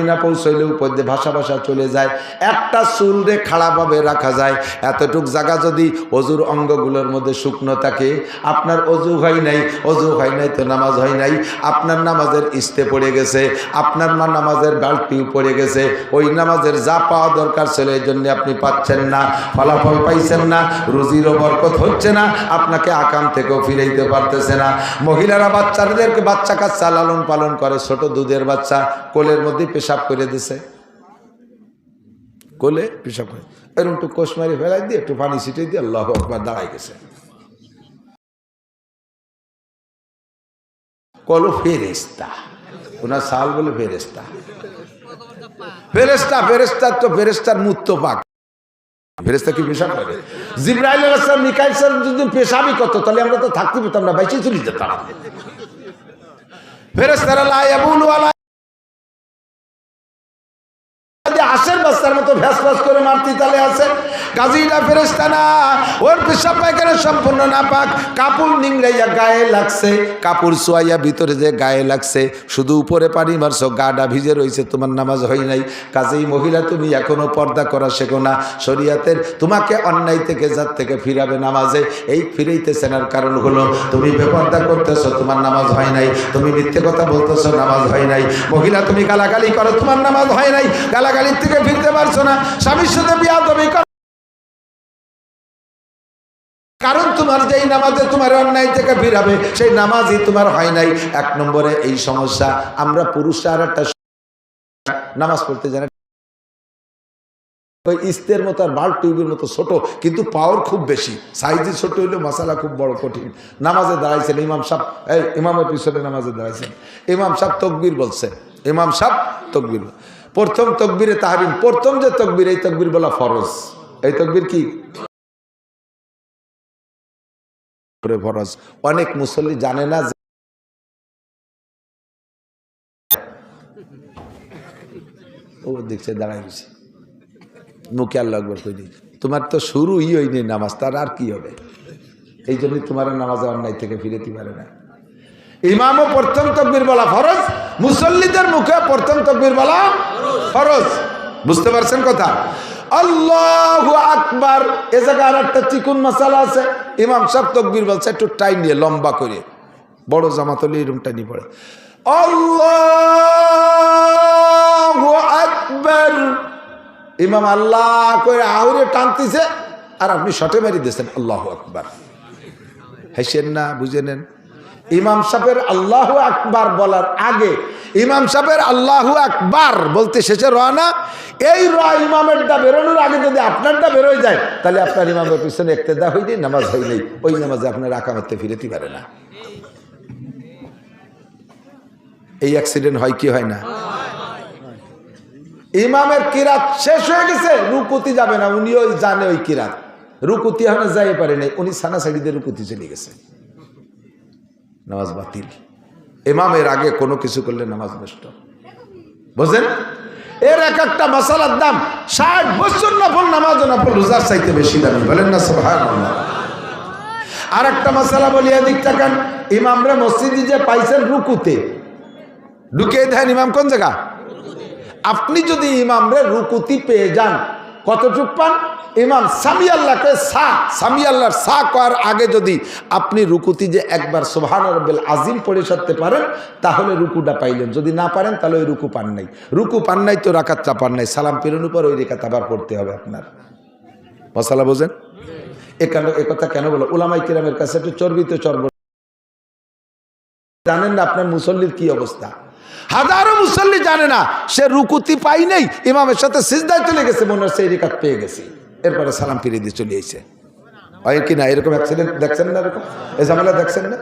না পৌঁছইলে উপর দিয়ে ভাসা ভাসা চলে যায়। একটা চুল রে খাড়াভাবে রাখা যায়। এতটুক জায়গা যদি অজুর অঙ্গগুলোর মধ্যে শুকনো থাকে, আপনার অজু হয় নাই, অজু হয় নাই তো নামাজ হয় নাই, আপনার নামাজের ইস্তে পড়ে গেছে, আপনার নামাজের বালতিও পড়ে গেছে, ওই নামাজের যা পাওয়া দরকার ছিল এই জন্য আপনি পাচ্ছেন না, ফলাফল পাইছেন না, রুজিরও বরকত হচ্ছে না, আপনাকে আকাম থেকেও ফিরাইতে পারতেছে না। মহিলারা বাচ্চাদেরকে বাচ্চা কাচ্চা লালন পালন করে, ছোট দুধের বাচ্চা কোলের মধ্যে পেশাব করে দিছে, কোলে পেশাব করে এরকম একটু কোষমারি ফেলাই দিয়ে একটু পানি ছিটিয়ে দিয়ে আল্লাহু আকবার দাঁড়াই গেছে। কলো ফেরেস্তা, ওনার সাল বলে ফেরেস্তা। ফেরেস্তা ফেরেস্তা তো ফেরেস্তার মূত্র পাক, ফেরেস্তা কি পেশাব করে? জিবরাইল আলাইহিস সালাম মিকাইল সালাম যদি পেশাবই করতো তাহলে আমরা তো থাকতে পেতাম না, বাইচে চলে যেতাম। ফেরেস্তারা লা ইয়াবুলু আলা আশের বাচ্চার মতো ভ্যাস ভ্যাস করে মারতি তালে আছে। গাজীরা ফেরেস্তা না, ওর পেশাব পায়খানা সম্পূর্ণ নাপাক, কাপড় নিংড়াইয়া গায়ে লাগছে, কাপড় সোয়াইয়া ভিতরে যে গায়ে লাগছে, শুধু উপরে পানি মারছো, গাটা ভিজে রয়েছে, তোমার নামাজ হয় নাই। কাজেই মহিলা তুমি এখনো পর্দা করা শেখো না। শরীয়তের তোমাকে অন্যায় থেকে জাত থেকে ফিরাবে নামাজে, এই ফিরাইতেছে না কারণ হলো তুমি বেপর্দা করতেছো, তোমার নামাজ হয় নাই। তুমি মিথ্যে কথা বলতেছো, নামাজ হয় নাই। মহিলা তুমি গালাগালি করো, তোমার নামাজ হয় নাই, গালাগালির থেকে ফিরতে পারছো না। স্বামীর সাথে বিয়াদবি করো, কারণ তোমার যেই নামাজে তোমার অন্যায় থেকে ফিরাবে সেই নামাজই তোমার হয় নাই। এক নম্বরে এই সমস্যা। আমরা পুরুষরা আর একটা নামাজ পড়তে জানে, ওই ইস্তের মতো আর বাল্ব টিউবের মতো ছোট, কিন্তু পাওয়ার খুব বেশি। সাইজে ছোট হইলে মশালা খুব বড় কঠিন। নামাজে দাঁড়াইছেন ইমাম সাহেব, এই ইমামের পিছনে নামাজে দাঁড়াইছেন, ইমাম সাহেব তকবীর বলছে, ইমাম সাহেব তকবীর, প্রথম তকবীরে তাহরিম, প্রথম যে তকবীর, এই তকবীর বলা ফরজ। এই তকবীর কি ফরজ? অনেক মুসল্লি জানে না। ও দেখছে দাঁড়াই গেছে, মুখে আল্লাহু আকবার কইনি, তোমার তো শুরুই হয়নি নামাজ, তার আর কি হবে? এই জন্য তোমার নামাজে অন্যায় থেকে ফিরেতে পারে না। ইমামও প্রথম তাকবীর বলা ফরজ, মুসল্লিদের মুখে প্রথম তাকবীর বলা ফরজ। বুঝতে পারছেন কথা? আল্লাহু আকবার। এ জায়গায় আর একটা চিকুন মাসালা আছে। ইমাম সাহেব তাকবীর বলছে একটু টাইম নিয়ে, লম্বা করে, বড় জামাত হলে এরকম টাইনি পড়ে, আল্লাহু আকবার। ইমাম আল্লাহ করে আহুরে টানতেছে আর আপনি শটে মারি দিয়েছেন আল্লাহু আকবার। হাসেন না, বুঝে নেন। ইমাম সাহেবের আল্লাহু আকবার বলার আগে, ইমাম সাহেবের আল্লাহু আকবার বলতে শেষে রওনা, এই ইমামেরটা বেরোনোর আগে যদি আপনারটা বেরোয় যায় তাহলে আপনার ইমামের পিছনে ইক্তেদা হয়ে যায়, নামাজ হয় নাই, ওই নামাজে আপনার আকামতে ফিরেতে পারে না। এই অ্যাক্সিডেন্ট হয় কি হয় না? ইমামের কিরাত শেষ হয়ে গেছে, রুকুতি যাবে না, উনিও জানে ওই কিরাত, রুকুতি এখনো যাই পারে নাই, উনি সানা সাইডে রুকুতি চলে গেছে, নামাজ বাতিল। ইমামের আগে কোনো কিছু করলে নামাজ নষ্ট। বুঝেন? এর এক একটা মাসালার দাম 60 বছর নফল নামাজ, নফল রোজার চাইতে বেশি দামি। বলেন না সুবহানাল্লাহ। আর একটা মাসালা বলি, এদিক তাকান। ইমামরা মসজিদে যে পাইছেন রুকুতে, ঢুকিয়ে দেন ইমাম কোন জায়গা? আপনি যদি ইমামরে রুকুতি পেয়ে যান, কতটুক পান? ইমাম সামি আল্লাহকে সামি আল্লাহর করার আগে যদি আপনি রুকুতি যে একবার সুবহান রাব্বিল আজিম পড়ে সারতে পারেন তাহলে রুকুটা পাইলেন। যদি না পারেন তাহলে ওই রুকু পান নাই। রুকু পান নাই তো রাকাতটা পান নাই, সালাম ফিরানোর উপর ওই রেখাত আবার পড়তে হবে আপনার। মশালা বোঝেন? এ কথা কেন বলো? উলামায়ে কিরামের কাছে একটু চর্বিত চর্ব, জানেন না আপনার মুসল্লির কি অবস্থা? হাজারো মুসল্লি জানে না সে রুকুতি পাই নাই, ইমামের সাথে সিজদায় চলে গেছে, মনে হচ্ছে এই রেখাত পেয়ে গেছি, এরপরে সালাম ফিরিয়ে দিয়ে চলে এসেছে। হয় কি না? এরকম অ্যাক্সিডেন্ট দেখছেন না? এরকম এই ঝামেলা দেখছেন না?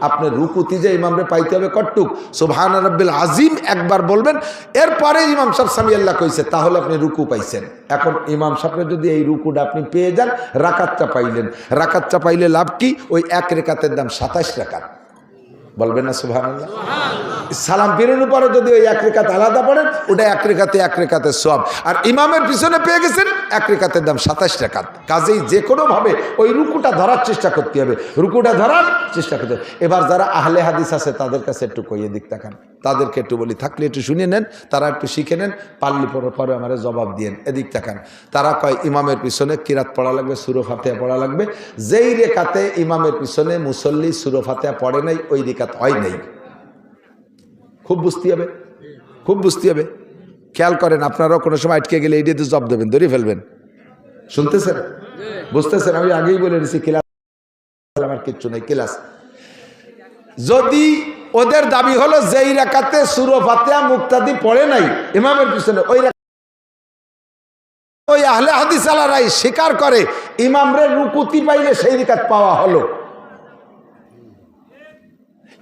আপনার রুকুতি যে ইমামরে পাইতে হবে কটুক, সুবহান রাব্বিল আজিম একবার বলবেন, এরপরে ইমাম সাহেব সামি আল্লাহ কইছে, তাহলে আপনি রুকু পাইছেন। এখন ইমাম সাহেবের যদি এই রুকুটা আপনি পেয়ে যান, রাকাতটা পাইলেন। রাকাতটা পাইলে লাভ কি? ওই এক রেখাতের দাম 27 রাকাত। বলবেন না সুবহানাল্লাহ? সালাম ফিরানোর পরে যদি ওই এক রেখাত আলাদা পড়েন ওটা এক রেখাতে সব। আর ইমামের পিছনে পেয়ে গেছেন এক রেখাতের দাম 27 টাকা। কাজেই যে কোনোভাবে ওই রুকুটা ধরার চেষ্টা করতে হবে, রুকুটা ধরার চেষ্টা করতে হবে। এবার যারা আহলে হাদিস আছে তাদের কাছে একটু কইয়ে দিক তাকান, তাদেরকে একটু বলি, থাকলে একটু শুনে নেন, তারা একটু শিখে নেন, পারলি পরে আমার জবাব দিয়েন। এদিক তাকান, তারা কয় ইমামের পিছনে কিরাত পড়া লাগবে, সূরা ফাতিহা পড়া লাগবে। যেই রেখাতে ইমামের পিছনে মুসল্লি সূরা ফাতিহা পড়ে নাই ওই রেখাত হয় নাই। খুব বুঝতে হবে, খুব বুঝতে হবে। খেয়াল করেন, আপনারাও কোনো সময় আটকে গেলে এইটাতে জব দেবেন, ধরে ফেলবেন। শুনতেছেন, বুঝতেছেন? আমি আগেই বলে দিচ্ছি ক্লাস আমার কিচ্ছু নেই ক্লাস। যদি ওদের দাবি হলো যেই রাকাতে সূরা ফাতিহা মুক্তাদি পড়ে নাই ইমামের পিছনে, ওই আহলে হাদিস আলারাই স্বীকার করে ইমামরে রুকুতি পাইলে সেই রিকাত পাওয়া হলো,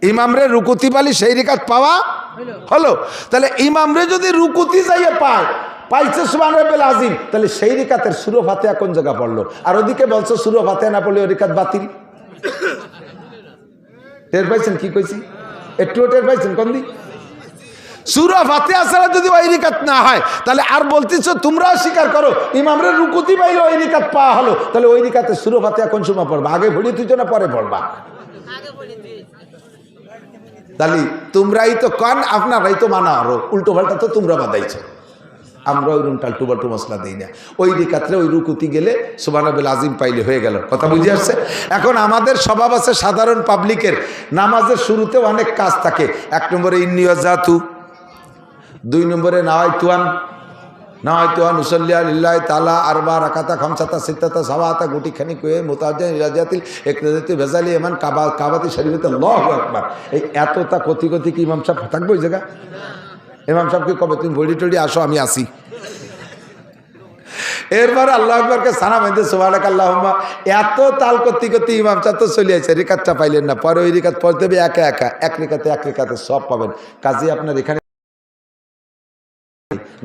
ইমামরে রুকুতি পাইলে সেই রিকাত পাওয়া হলো। তাহলে ইমামরে যদি রুকুতি যাইয়ে পাইছে সুবহান রাব্বিল আযীম, তাহলে সেই রিকাতের সূরা ফাতিহা কোন জায়গা পড়লো? আর ওদিকে বলছো সূরা ফাতিহা না পড়লে ওই রিকাত বাতিল। টের পাইছেন কি কইছি? একটু টের পাইছেন কোন দিক? সূরা ফাতিহা ছাড়া যদি ওই রিকাত না হয়, তাহলে আর বলতেছো তোমরাও স্বীকার করো ইমামরে রুকুতি পাইলে ওই রিকাত পাওয়া হলো, তাহলে ওই রিকাতে সূরা ফাতিহা কোন সময় পড়বা? আগে ভরি তুই না পরে পড়বা? তাহলে তোমরাই তো কন, আপনারাই তো মানা আরো উল্টো পাল্টা তো তোমরা বাদাইছো, আমরা ওই টাল্টু বাল্টু মশলা দিই না। ওই রিকাতে ওই রুকুতি গেলে সুবহান রাব্বিল আযীম পাইলে হয়ে গেল। কথা বুঝে আসছে? এখন আমাদের স্বভাব আছে সাধারণ পাবলিকের, নামাজের শুরুতে অনেক কাজ থাকে। 1 নম্বরে ইন্নী ওয়াজাতু, 2 নম্বরে নাওয়াইতুয়ান উসাল্লি লিল্লাহি তাআলা আরবা রাকাতা খামসাতা সিত্তাতা সাবাতা গুটি খানি কয়ে মুতাজ্জিন ইরাজাতিল ইকরাজাতি বেজালি এমান কাবাতি শরীফতে আল্লাহু আকবার। এই এতটা কতি কি ইমাম সাহেব থাকবে ওই জায়গা? ইমাম সাহেবকে কবে তুমি বডি টডি আসো, আমি আসি। এরপরে আল্লাহু আকবারকে সানা বেঁধে সুবহানাক আল্লাহুম্মা, এত তাল করতে ইমাম সাহেব তো চলে আসে, রিকাতটা পাইলেন না। পরে ওই রিকাত পড়তে হবে এক রিকাতে সব পাবেন। কাজে আপনার এখানে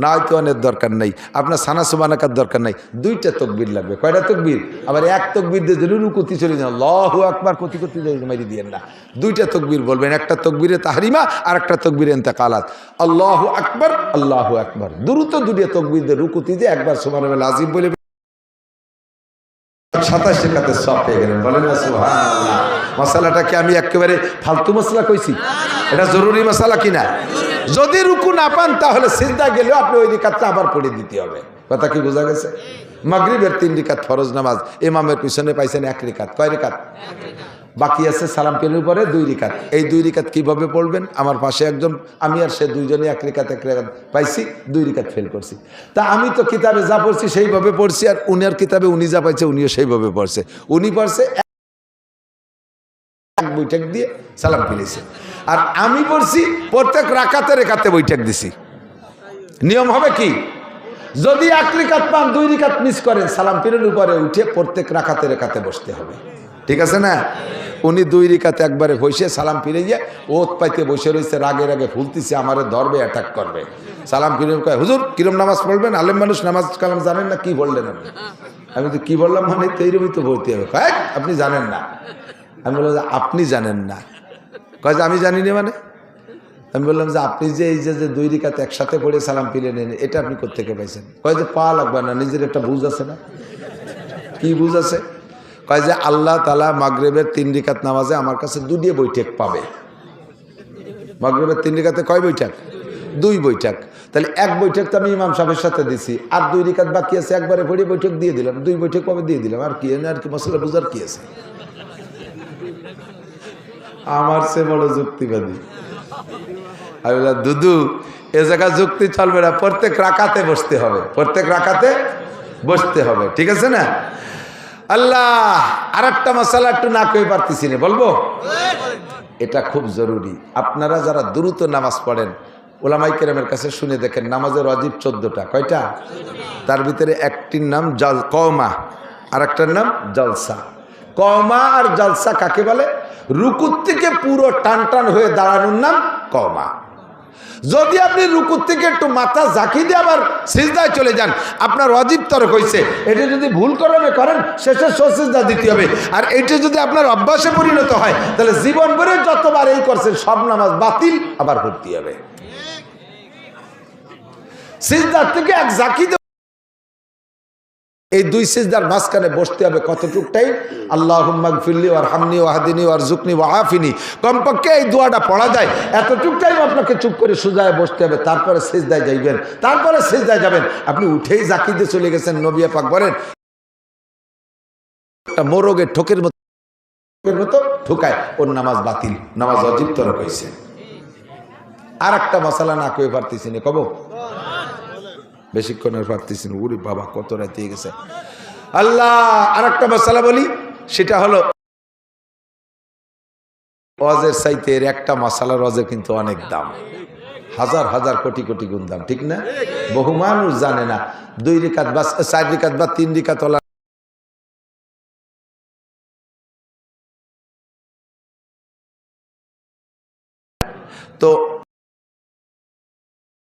নাওয়াইতুয়ানের দরকার নাই, আপনার সানা সুবহানাকার দরকার নাই, 2টা তাকবীর লাগবে। কয়টা তাকবীর? আবার এক তাকবীর দিয়ে যদি রুকুতি চলে যান আল্লাহু আকবার করতে মারি দিয়েন না, 2টা তাকবীর বলবেন। একটা তাকবীরে তাহরিমা আর একটা তাকবীরে ইন্তেকালাত। আল্লাহু আকবার, আল্লাহু আকবার, দ্রুত 2টা তাকবীর দিয়ে রুকুতি দিয়ে একবার সুবহানাল্লাহ আযীম বলে 27 রেখাতে সব পেয়ে গেলেন। বলেন না সুবহানাল্লাহ। মশালাটাকে আমি একেবারে ফালতু মশলা কইছি? এটা জরুরি মশলা কিনা? যদি রুকু না পান তাহলে সিজদা গেলেও আপনি ওই রিকাতটা আবার পড়ে দিতে হবে। কথা কি বোঝা গেছে? মাগরিবের 3 রিকাত ফরজ নামাজ, ইমামের পিছনে পাইছেন 1 রিকাত। কয় রিকাত বাকি আছে? সালাম ফিরানোর পরে 2 রিকাত। এই 2 রিকাত কিভাবে পড়বেন? আমার পাশে একজন, আমি আর সে দুইজনে 1 রিকাত পাইছি, 2 রিকাত ফেল করছি। তা আমি তো কিতাবে যা পড়ছি সেইভাবে পড়ছি, আর উনার কিতাবে উনি যা পাইছে উনিও সেইভাবে পড়ছে। উনি পড়ছে 1 বৈঠক দিয়ে সালাম ফিরেছে, আর আমি পড়ছি প্রত্যেক রাকাতে বৈঠক দিছি। নিয়ম হবে কি? যদি 1 রিকাত পান, 2 রিকাত মিস করেন, সালাম ফিরানোর উপরে উঠে প্রত্যেক রাকাতে বসতে হবে। ঠিক আছে না? উনি 2 রিকাতে একবারে বসে সালাম ফিরে গিয়ে ওত পাইতে বসে রয়েছে, রাগে ফুলতেছে, আমারে ধরবে, অ্যাটাক করবে। সালাম ফিরে কয়, হুজুর কিরম নামাজ পড়বেন? আলেম মানুষ নামাজ কালাম জানেন না, কি বললেন আপনি? আমি তো কি বললাম, মানে এইরকমই তো বলতে হবে। আপনি জানেন না? আমি বললাম যে আপনি জানেন না। কয় যে আমি জানি না মানে? আমি বললাম যে আপনি যে এই যে 2 রিকাত একসাথে পড়ে সালাম ফিরে নেন, এটা আপনি কোত্থেকে পাইছেন? কয় যে পা লাগবে না, নিজের একটা বুঝ আছে না? কি বুঝ আছে? কয় যে আল্লাহ তাআলা মাগরিবের 3 রিকাত নামাজে আমার কাছে 2 বৈঠক পাবে। মাগরিবের 3 রিকাতে কয় বৈঠক? 2 বৈঠক। তাহলে 1 বৈঠক তো আমি ইমাম সাহেবের সাথে দিছি, আর 2 রিকাত বাকি আছে, একবারে পড়ে বৈঠক দিয়ে দিলাম, 2 বৈঠক পাবে দিয়ে দিলাম। আর কি আর কি মশলা বুঝার কি আছে? আমার সে বড় যুক্তিবাদী। আমি বললাম দুদু, এ জায়গা যুক্তি চলবে না, প্রত্যেক রাকাতে বসতে হবে, প্রত্যেক রাকাতে বসতে হবে। ঠিক আছে না? আল্লাহ, আর একটা মশলা একটু না কই পারতেছি না, বলবো? এটা খুব জরুরি। আপনারা যারা দ্রুত নামাজ পড়েন, ওলামাই কেরামের কাছে শুনে দেখেন, নামাজের ওয়াজিব 14টা। কয়টা? তার ভিতরে একটির নাম কওমা, আর একটার নাম জলসা। কওমা আর জলসা কাকে বলে? রুকুর থেকে পুরো টান হয়ে দাঁড়ানোর নাম কওমা। যদি আপনি রুকুর থেকে একটু মাথা ঝাঁকি দিয়ে আবার সিজদায় চলে যান, আপনার ওয়াজিব তরক হয়েছে। এটা যদি ভুল করেন শেষের সিজদা দিতে হবে। আর এটা যদি আপনার অভ্যাসে পরিণত হয়, তাহলে জীবন ভরে যতবার এই করছেন সব নামাজ বাতিল, আবার পড়তে হবে। সিজদার থেকে এক ঝাঁকি এই দুই সিজদার মাঝখানে বসতে হবে কতটুক টাইম? আল্লাহুম্মা গফিরলি ওয়ারহামনি ওয়াহদিনি ওয়ারজুকনি ওয়াআফিনি। কমপক্ষে এই দোয়াটা পড়া যায় এতটুক টাইম আপনাকে চুপ করে সুজায় বসতে হবে, তারপরে সিজদায় যাইবেন, তারপরে সিজদায় যাবেন। আপনি উঠেই জাকি দিয়ে চলে গেছেন, নবী পাক বলেন একটা মোরগের ঠোকের মতো ঠোকায়, ওর নামাজ বাতিল, নামাজ ওয়াজিব তরক হইছে। আর একটা মশালা না কয়ে পারতেছি না, কব বেশিক্ষণের পারতেছি না, উরি বাবা কত রাতে গেছে। আল্লাহ, আর একটা মশালা বলি, সেটা হলো ওয়াজের চাইতে এর একটা মশালার ওয়াজের কিন্তু অনেক দাম, হাজার হাজার কোটি কোটি গুণ দাম, ঠিক না? বহু মানুষ জানে না 2 রিকাত বা 4 রিকাত বা 3 রিকাত ওলা তো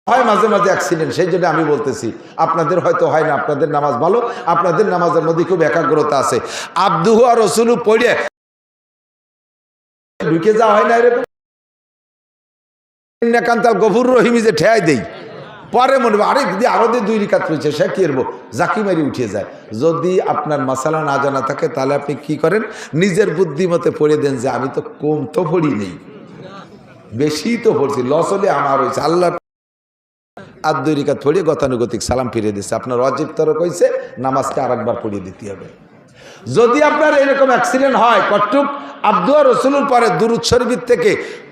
হয়, মাঝে মাঝে অ্যাক্সিডেন্ট। সেই জন্য আমি বলতেছি, আপনাদের হয়তো হয় না, আপনাদের নামাজ ভালো, আপনাদের নামাজের মধ্যে খুব একাগ্রতা আছে। আব্দুহু আর রসুলু পড়ে ঢুকে যাওয়া হয় না, এরকম কান্তাল গফুর রহিমি যে ঠেয়াই দেই, পরে মনে হবে আরেক দিয়ে আরো 2 রিকাত রয়েছে, সে কি করবো, জাকি মারি উঠে যায়। যদি আপনার মাসালা না জানা থাকে, তাহলে আপনি কি করেন, নিজের বুদ্ধি মতে পড়ে দেন যে আমি তো কম তো পড়ি নেই, বেশি তো পড়ছি, লস হলে আমার হয়েছে। আল্লাহ আর 2 রিকাত পড়িয়ে গতানুগতিক সালাম ফিরিয়ে দিচ্ছে, আপনার ওয়াজিব তরক হয়েছে, নামাজটা আরেকবার পড়িয়ে দিতে হবে। যদি আপনার এরকম অ্যাক্সিডেন্ট হয়, কটুক আব্দু আর রসুলুর পরে দুরূদ শরীফ থেকে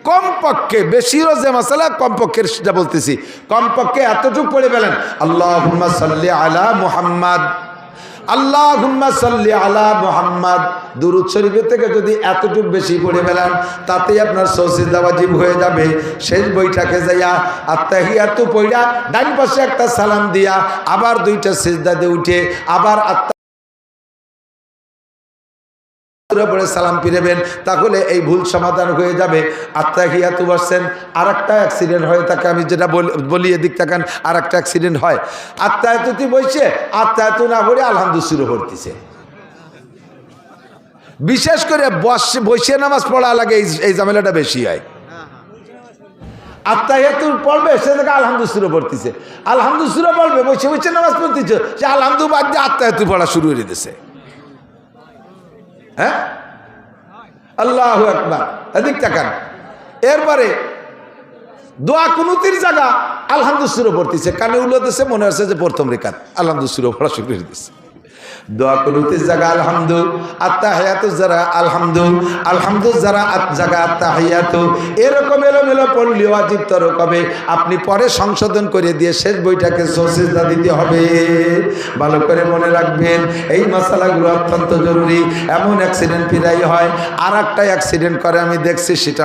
কমপক্ষে, বেশি রোজে মাসালা কমপক্ষে সেটা বলতেছি, কমপক্ষে এতটুকু পড়ে ফেলেন, আল্লাহুম্মা সাল্লি আলা মুহাম্মাদ, আল্লাহুম্মা সাল্লি আলা মুহাম্মাদ। দুরূদ শরীফের থেকে যদি এতটুকু বেশি পড়ে ফেলেন, তাতেই আপনার সিজদা ওয়াজিব হয়ে যাবে। শেষ বইটাকে যাইয়া আত্তাহিয়াতু পড়া, ডান পাশে একটা সালাম দিয়া, আবার 2টা সিজদা দিয়ে উঠে আবার পরে সালাম ফিরেবেন, তাহলে এই ভুল সমাধান হয়ে যাবে। আত্তাহিয়াতু বসছেন, আর একটা অ্যাক্সিডেন্ট হয়ে থাকে, আমি যেটা বলি এদিক তাকান, আর একটা অ্যাক্সিডেন্ট হয়, আত্তাহিয়াতুতে বসে আত্তাহিয়াতু না পড়ে আলহামদুলিল্লাহ শুরু করতেছে। বিশেষ করে বসে নামাজ পড়া লাগে, এই ঝামেলাটা বেশি হয়। আত্তাহিয়াতু পড়বে, সে থেকে আলহামদুলিল্লাহ শুরু করতেছে, আলহামদুলিল্লাহ পড়বে, বসে বসে নামাজ পড়তেছে, সে আলহামদুলিল্লাহ বাদ দিয়ে আত্তাহিয়াতু পড়া শুরু করে দিতেছে। হ্যাঁ, আল্লাহু আকবার, এদিক তাকান। এরপরে দোয়া কুনুতির জায়গা আলহামদুলিল্লাহ পড়তেছে, কানে উল্লেছে, মনে হচ্ছে যে প্রথম রিকাত, আলহামদুলিল্লাহ পড়া শুরু করে দিচ্ছে। দোয়া কুনুতির জায়গা আলহামদু, আত্তাহিয়াতু যারা আলহামদু, আলহামদু যারা জায়গা আত্তাহিয়াতু, এরকম এলোমেলো পড়লে ওয়াজিব তরক হবে। আপনি পরে সংশোধন করে দিয়ে শেষ বইটাকে সিজদা দিতে হবে। ভালো করে মনে রাখবেন, এই মাসালাগুলো অত্যন্ত জরুরি। এমন অ্যাক্সিডেন্ট প্রায় হয়, আর একটা অ্যাক্সিডেন্ট করে আমি দেখছি, সেটা